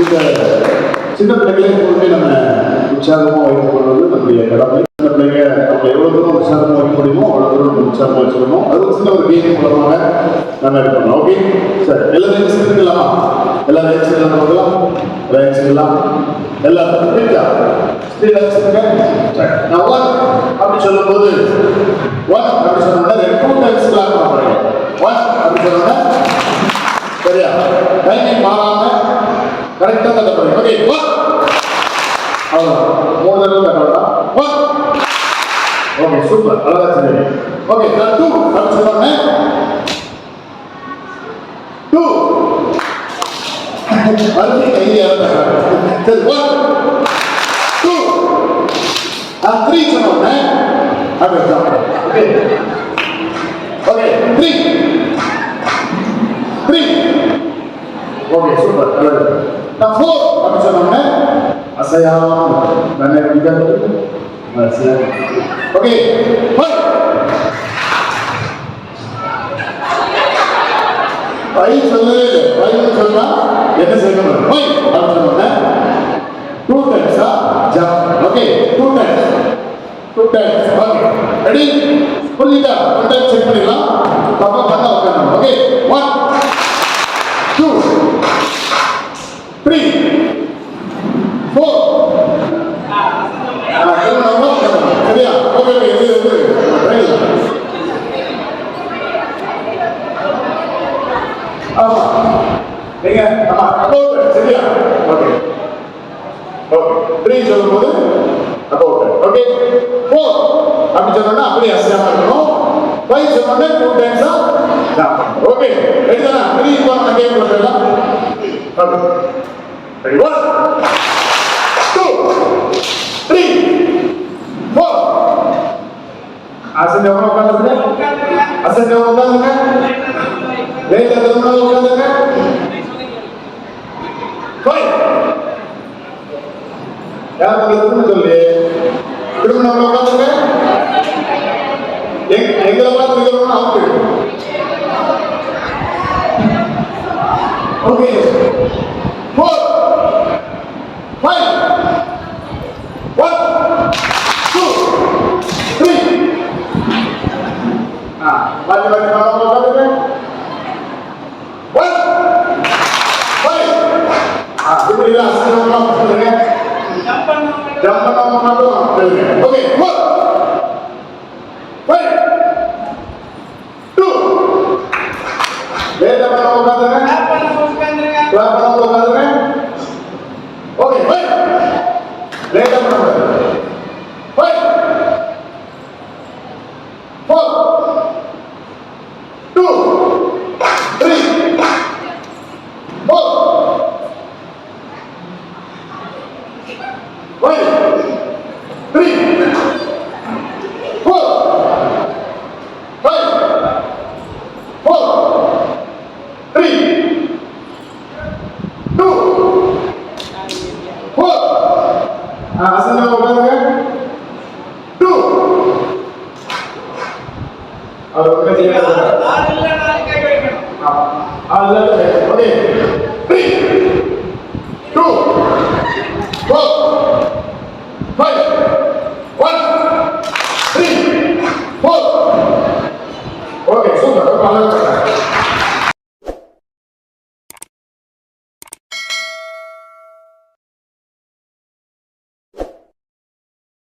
இந்த சின்ன பிள்ளைகளே எப்போதுமே நம்ம உற்சாகமாக வைத்துக் கொள்வது நம்முடைய கடமை. சின்ன பிள்ளைங்க நம்ம எவ்வளோ தூரம் உற்சாகமாக வைக்க முடியுமோ அவ்வளோ தூரம் நம்ம உற்சாகமாக வச்சுக்கணும். அது ஒரு சின்ன ஒரு கேம் மூலமாக நம்ம இருக்கணும். ஓகே சார், எல்லாரும் வச்சுக்கலாமா? எல்லாரும் வச்சுக்கலாம், பார்க்கலாம். எல்லாம் வச்சுக்கலாம். எல்லாரும் புரியுதா? நான் ஒன் அப்படி சொல்லும் போது ஒன் அப்படி சொன்னா 2 டைம்ஸ் கிளாக் பண்ணுறேன். ஒன் அப்படி சொன்னா சரியா? டைமிங் மாறாம கரெக்டாக தட்ட போறீங்க. ஓகே ஒன் அவ்வளோ 3 தடவை தட்ட வேண்டாம். ஒன் ஓகே சூப்பர், அழகா சரி. ஓகே நான் 2 அப்படி சொன்னோன்னே 2 மறுபடி கையை சரி 1 2 3 சொன்னோன்னே அப்படி ஓகே ஓகே 3 ஓகே சூப்பர், அழகா. நான் 4 அப்படி சொன்னோன்னே அசையாம நல்ல ஓகே 5 சொல்லவே இல்லை. 5 சொன்னா என்ன செய்யணும்? 5 அப்படி சொன்னோன்னே 2 டைம்ஸா jump. Okay 2 times okay ready புரியுதா? 1 டைம் செக் பண்ணிடலாம். பாப்பா பண்ண உட்காரணும். ஓகே 1 2 3 4 சரியா? ஓகே இது ஆமா நீங்க ஆமா அபவுட் சரியா? ஓகே ஓகே 3 சொல்லும்போது அபவுட். ஓகே 4 அப்படி சொன்னா அப்படியே அசையாம இருக்கணும். 5 சொன்னா 2 டைம்ஸா ஜம்ப். ஓகே ரெடி தானா? 3 இப்போ நம்ம கேம் பண்ணலாம். ஓகே ரெடி 1 2 3 4 அசையாம உட்கார்ந்துங்க. அசையாம உட்கார்ந்துங்க. லேட்டா திரும்ப உட்கார்ந்துங்க. 5 யார் திரும்ப சொல்லி திரும்ப நம்ம உட்கார்ந்துங்க. எங்களை பார்த்து இருக்கணும் அவுட். ஓகே 4 5 1 2 3 பாத்து நம்ம உட்கார்ந்துங்க. 1 5 இப்படி அசையாம உட்கார்ந்துங்க. ஜம்ப் பண்ணாம மட்டும் சொல்லுங்க. ஓகே 4 5 2 லேட்டா பண்ணாம உட்கார்ந்துங்க. கிளாப் பண்ணாம உட்கார்ந்துங்க. ஓகே 5 லேட்டா பண்ணாம 5 4 2 3 4